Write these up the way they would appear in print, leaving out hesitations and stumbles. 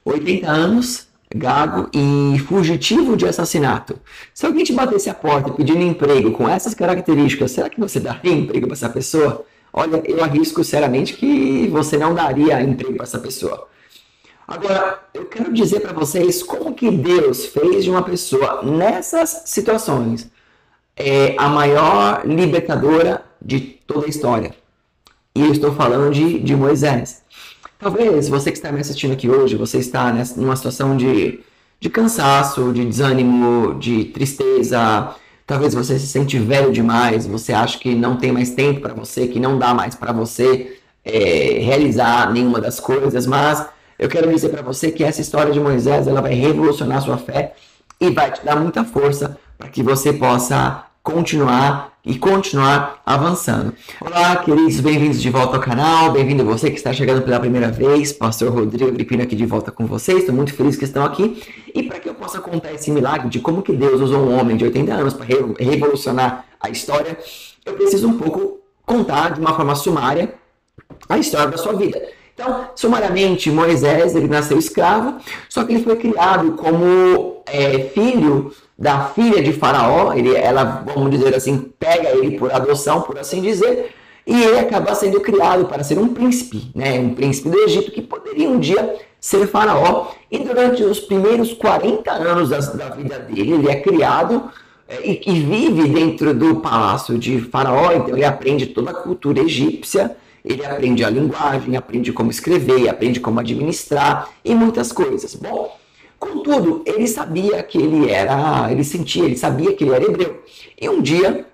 80 anos, gago e fugitivo de assassinato. Se alguém te batesse a porta pedindo emprego com essas características, será que você daria emprego para essa pessoa? Olha, eu arrisco seriamente que você não daria emprego para essa pessoa. Agora, eu quero dizer para vocês como que Deus fez de uma pessoa nessas situações a maior libertadora de toda a história. E eu estou falando de Moisés. Talvez você que está me assistindo aqui hoje, você está numa situação de cansaço, de desânimo, de tristeza. Talvez você se sente velho demais, você acha que não tem mais tempo para você, que não dá mais para você realizar nenhuma das coisas. Mas eu quero dizer para você que essa história de Moisés ela vai revolucionar a sua fé e vai te dar muita força para que você possa continuar avançando. Olá, queridos, bem-vindos de volta ao canal, bem-vindo você que está chegando pela primeira vez, Pastor Rodrigo Agripino aqui de volta com vocês, estou muito feliz que estão aqui, e para que eu possa contar esse milagre de como que Deus usou um homem de 80 anos para revolucionar a história, eu preciso um pouco contar de uma forma sumária a história da sua vida. Então, sumariamente, Moisés, ele nasceu escravo, só que ele foi criado como filho da filha de Faraó. Ela, vamos dizer assim, pega ele por adoção, por assim dizer, e ele acaba sendo criado para ser um príncipe, né? Um príncipe do Egito que poderia um dia ser Faraó. E durante os primeiros 40 anos da vida dele, ele é criado e vive dentro do palácio de Faraó, então ele aprende toda a cultura egípcia. Ele aprende a linguagem, aprende como escrever, aprende como administrar e muitas coisas. Bom, contudo, ele sabia que ele sabia que ele era hebreu. E um dia,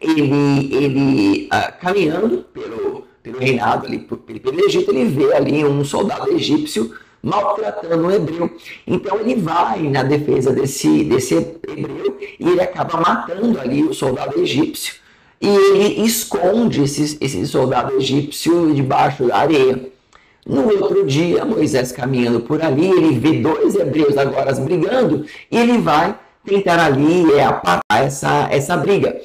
ele caminhando pelo reinado, ali, pelo Egito, ele vê ali um soldado egípcio maltratando um hebreu. Então ele vai na defesa desse hebreu e ele acaba matando ali o soldado egípcio. E ele esconde esse soldado egípcio debaixo da areia. No outro dia, Moisés caminhando por ali, ele vê dois hebreus agora brigando e ele vai tentar ali aparar essa briga.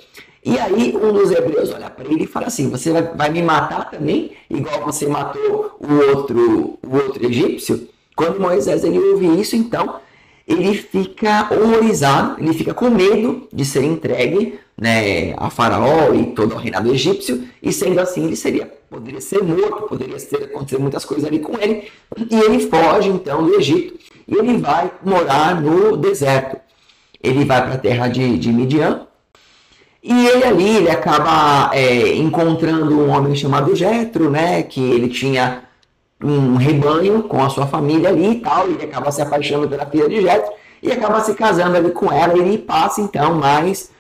E aí um dos hebreus olha para ele e fala assim: você vai me matar também, igual você matou o outro egípcio? Quando Moisés ele ouve isso, então ele fica horrorizado, ele fica com medo de ser entregue, né, a Faraó e todo o reinado egípcio, e sendo assim ele poderia ser morto, acontecer muitas coisas ali com ele, e ele foge então do Egito, e ele vai morar no deserto. Ele vai para a terra de Midian, e ele acaba encontrando um homem chamado Jetro, né, que ele tinha um rebanho com a sua família ali e tal, e ele acaba se apaixonando pela filha de Jetro, e acaba se casando ali com ela, e ele passa então mais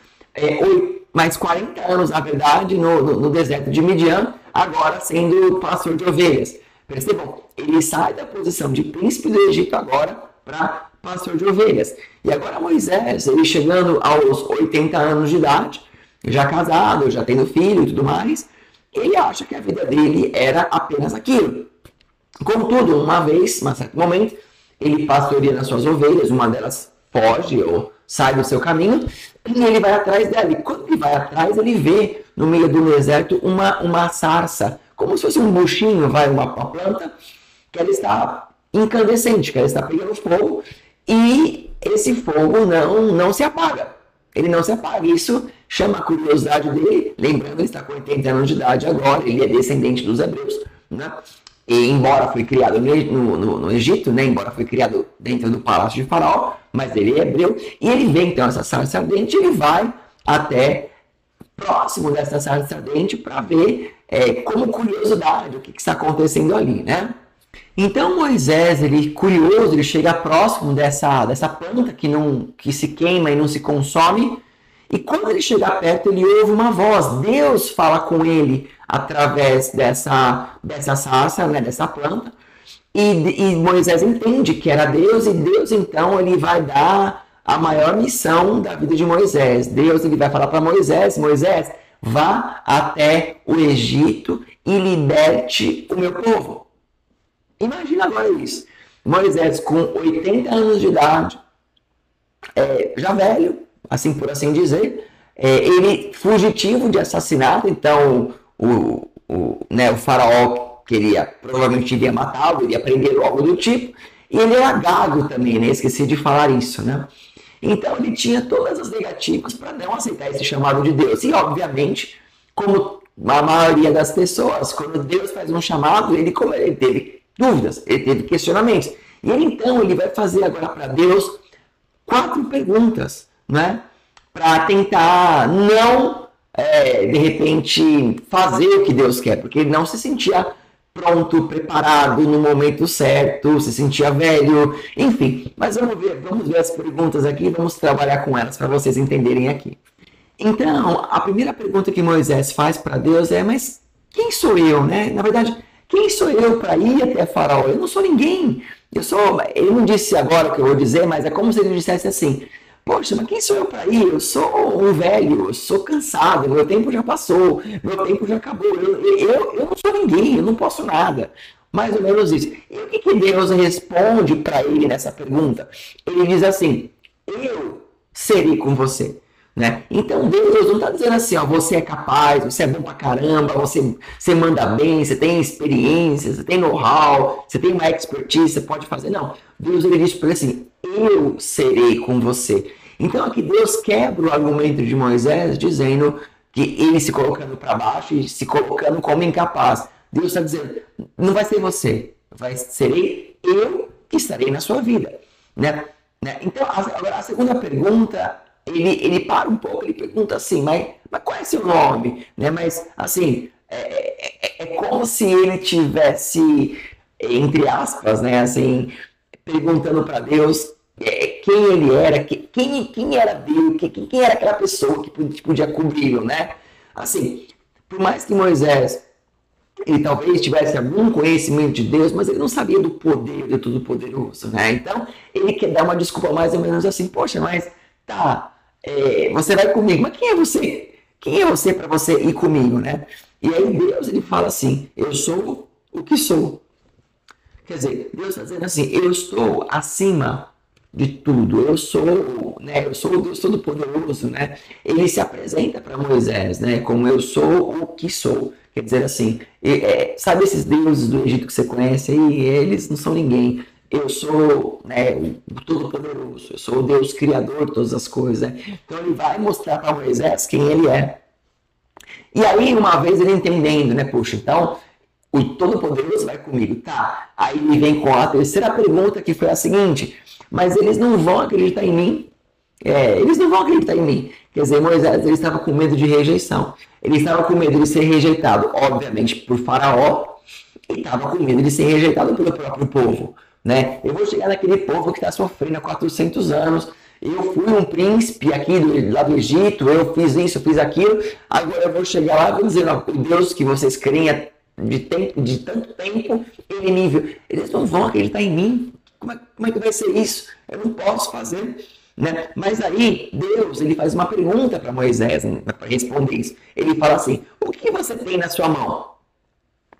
40 anos, na verdade, no deserto de Midian, agora sendo pastor de ovelhas. Percebam, ele sai da posição de príncipe do Egito agora para pastor de ovelhas. E agora Moisés, ele chegando aos 80 anos de idade, já casado, já tendo filho e tudo mais, ele acha que a vida dele era apenas aquilo. Contudo, um certo momento, ele pastoreia nas suas ovelhas, uma delas foge ou sai do seu caminho, e ele vai atrás dela. E quando ele vai atrás, ele vê no meio do deserto uma sarça, como se fosse um buchinho, uma planta, que ela está incandescente, que ela está pegando fogo, e esse fogo não se apaga. Ele não se apaga. Isso chama a curiosidade dele. Lembrando, ele está com 80 anos de idade agora, ele é descendente dos hebreus, né? E embora foi criado no Egito, né? Embora foi criado dentro do palácio de Faraó, mas ele é hebreu, e ele vê então essa sarça ardente, ele vai até próximo dessa sarça ardente para ver como curiosidade o que está acontecendo ali, né? Então Moisés, ele curioso, ele chega próximo dessa planta que se queima e não se consome, e quando ele chega perto, ele ouve uma voz. Deus fala com ele através dessa sarça, né, dessa planta, e Moisés entende que era Deus, e Deus então ele vai dar a maior missão da vida de Moisés. Deus ele vai falar para Moisés: Moisés, vá até o Egito e liberte o meu povo. Imagina agora isso. Moisés com 80 anos de idade, já velho, assim por assim dizer, ele fugitivo de assassinato. Então o faraó provavelmente iria matá-lo, iria prender algo do tipo, E ele era gago também, né? Esqueci de falar isso, né? Então ele tinha todas as negativas para não aceitar esse chamado de Deus. E obviamente, como a maioria das pessoas, quando Deus faz um chamado, ele teve dúvidas, ele teve questionamentos. E ele, então ele vai fazer agora para Deus 4 perguntas, né? Para tentar não, de repente, fazer o que Deus quer, porque ele não se sentia pronto, preparado no momento certo, se sentia velho, enfim. Mas vamos ver as perguntas aqui, vamos trabalhar com elas para vocês entenderem aqui. Então, a primeira pergunta que Moisés faz para Deus é: mas quem sou eu, né? Na verdade, quem sou eu para ir até Faraó? Eu não sou ninguém. Ele não disse agora o que eu vou dizer, mas é como se ele dissesse assim: poxa, mas quem sou eu para ir? Eu sou um velho, eu sou cansado, meu tempo já passou, meu tempo já acabou, eu não sou ninguém, eu não posso nada. Mais ou menos isso. E o que Deus responde para ele nessa pergunta? Ele diz assim: eu serei com você. Né? Então Deus não está dizendo assim, ó, você é capaz, você é bom pra caramba, você manda bem, você tem experiência, você tem know-how, você tem uma expertise, você pode fazer. Não, Deus ele diz para ele assim: eu serei com você. Então aqui Deus quebra o argumento de Moisés, dizendo que ele se colocando para baixo e se colocando como incapaz. Deus está dizendo: não vai ser você, serei eu que estarei na sua vida. Né? Então agora a segunda pergunta, ele para um pouco, ele pergunta assim: mas qual é seu nome? Né? Mas assim, é como se ele tivesse, entre aspas, né, assim, perguntando para Deus quem ele era, quem era Deus, quem era aquela pessoa que podia cobri-lo, né? Assim, por mais que Moisés ele talvez tivesse algum conhecimento de Deus, mas ele não sabia do poder do Todo-Poderoso, né? Então ele quer dar uma desculpa mais ou menos assim: poxa, mas tá, você vai comigo, mas quem é você? Quem é você para você ir comigo, né? E aí Deus ele fala assim: eu sou o que sou. Quer dizer, Deus está dizendo assim: eu estou acima de tudo, eu sou, né? Eu sou o Deus Todo-Poderoso, né? Ele se apresenta para Moisés, né? Como eu sou o que sou. Quer dizer assim, sabe esses deuses do Egito que você conhece aí? Eles não são ninguém. Eu sou, né, o Todo-Poderoso, eu sou o Deus Criador de todas as coisas. Né? Então ele vai mostrar para Moisés quem ele é. E aí, uma vez ele entendendo, né, puxa, então o Todo-Poderoso vai comigo, tá? Aí ele vem com a terceira pergunta, que foi a seguinte: mas eles não vão acreditar em mim? Eles não vão acreditar em mim. Quer dizer, Moisés ele estava com medo de rejeição. Ele estava com medo de ser rejeitado, obviamente, por Faraó, e estava com medo de ser rejeitado pelo próprio povo. Né? Eu vou chegar naquele povo que está sofrendo há 400 anos. Eu fui um príncipe aqui lá do Egito, eu fiz isso, eu fiz aquilo. Agora eu vou chegar lá e vou dizer: ó, o Deus que vocês creem de tanto tempo, ele me viu. Eles não vão acreditar em mim. Como é que vai ser isso? Eu não posso fazer. Né? Mas aí Deus ele faz uma pergunta para Moisés, né, para responder isso. Ele fala assim: o que você tem na sua mão?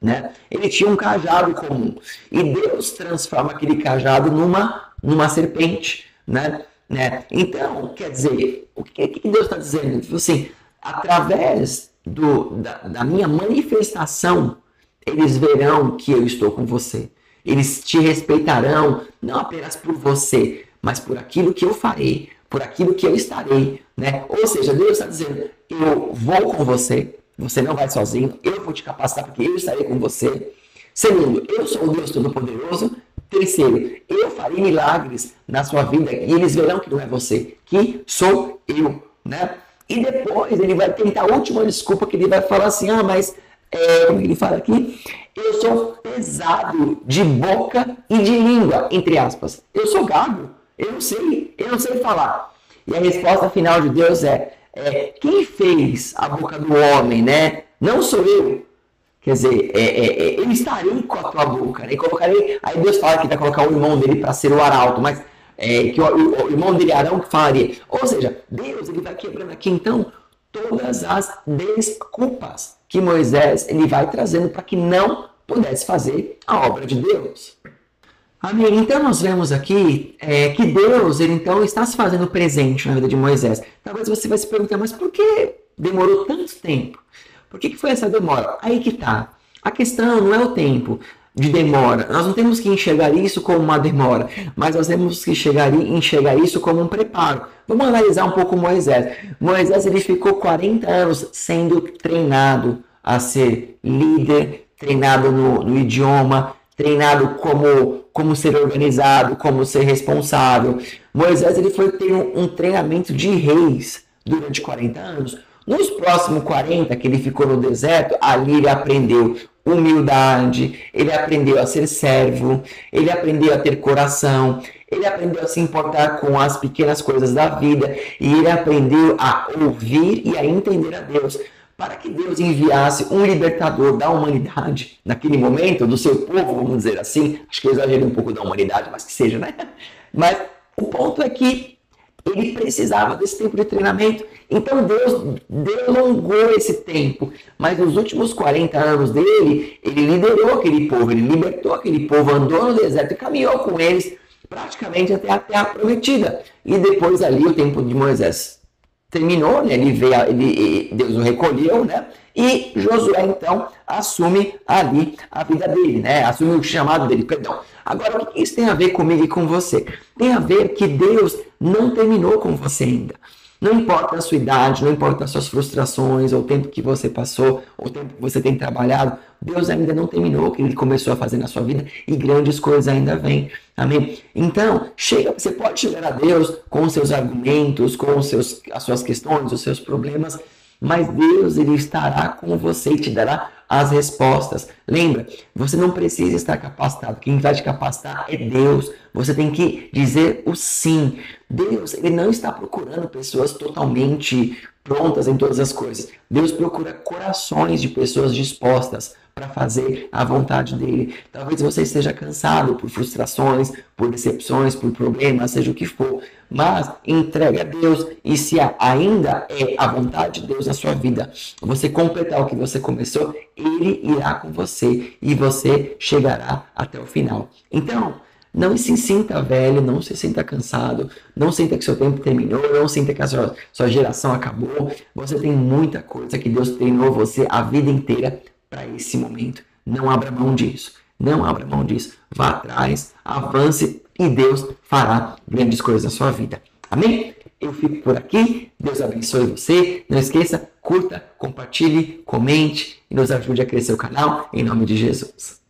Né? Ele tinha um cajado comum e Deus transforma aquele cajado numa serpente. Né? Então, quer dizer, o que Deus está dizendo? Assim, através da minha manifestação, eles verão que eu estou com você. Eles te respeitarão, não apenas por você, mas por aquilo que eu farei, por aquilo que eu estarei, né? Ou seja, Deus está dizendo: eu vou com você, você não vai sozinho, eu vou te capacitar porque eu estarei com você. Segundo, eu sou o Deus Todo-Poderoso. Terceiro, eu farei milagres na sua vida e eles verão que não é você, que sou eu, né? E depois ele vai tentar a última desculpa, que ele vai falar assim: mas como ele fala aqui? Eu sou pesado de boca e de língua, entre aspas. Eu sou gago. Eu não sei falar. E a resposta final de Deus quem fez a boca do homem, né? Não sou eu. Quer dizer, eu estarei com a tua boca, né? E colocarei. Aí Deus fala que vai colocar o irmão dele para ser o arauto, mas que o irmão dele, Arão, que falaria. Ou seja, Deus ele vai quebrando aqui então todas as desculpas que Moisés ele vai trazendo para que não pudesse fazer a obra de Deus. Amém? Então nós vemos aqui que Deus ele então está se fazendo presente na vida de Moisés. Talvez você vai se perguntar: mas por que demorou tanto tempo? Por que foi essa demora? Aí que tá. A questão não é o tempo. de demora. Nós não temos que enxergar isso como uma demora, mas nós temos que enxergar isso como um preparo. Vamos analisar um pouco Moisés. Moisés ele ficou 40 anos sendo treinado a ser líder, treinado no idioma, treinado como ser organizado, como ser responsável. Moisés ele foi ter um treinamento de reis durante 40 anos. Nos próximos 40 que ele ficou no deserto, ali ele aprendeu humildade, ele aprendeu a ser servo, ele aprendeu a ter coração, ele aprendeu a se importar com as pequenas coisas da vida e ele aprendeu a ouvir e a entender a Deus. Para que Deus enviasse um libertador da humanidade naquele momento, do seu povo, vamos dizer assim, acho que eu exagerei um pouco da humanidade, mas que seja, né? Mas o ponto é que ele precisava desse tempo de treinamento. Então Deus delongou esse tempo. Mas nos últimos 40 anos dele, ele liderou aquele povo, ele libertou aquele povo, andou no deserto e caminhou com eles praticamente até a Terra Prometida. E depois ali o tempo de Moisés terminou, né? Deus o recolheu, né? E Josué então assume ali a vida dele, né? Assume o chamado dele, perdão. Agora, o que isso tem a ver comigo e com você? Tem a ver que Deus não terminou com você ainda. Não importa a sua idade, não importa as suas frustrações, ou o tempo que você passou, ou o tempo que você tem trabalhado, Deus ainda não terminou o que Ele começou a fazer na sua vida e grandes coisas ainda vêm. Amém? Então, você pode chegar a Deus com os seus argumentos, com as suas questões, os seus problemas, mas Deus ele estará com você e te dará as respostas. Lembra, você não precisa estar capacitado. Quem vai te capacitar é Deus. Você tem que dizer o sim. Deus ele não está procurando pessoas totalmente prontas em todas as coisas. Deus procura corações de pessoas dispostas para fazer a vontade dele. Talvez você esteja cansado por frustrações, por decepções, por problemas, seja o que for. Mas entregue a Deus e se ainda é a vontade de Deus na sua vida, você completar o que você começou, Ele irá com você e você chegará até o final. Então, não se sinta velho, não se sinta cansado, não sinta que seu tempo terminou, não sinta que a sua geração acabou. Você tem muita coisa que Deus treinou você a vida inteira para esse momento. Não abra mão disso. Não abra mão disso. Vá atrás, avance e Deus fará grandes coisas na sua vida. Amém? Eu fico por aqui. Deus abençoe você. Não esqueça, curta, compartilhe, comente e nos ajude a crescer o canal em nome de Jesus.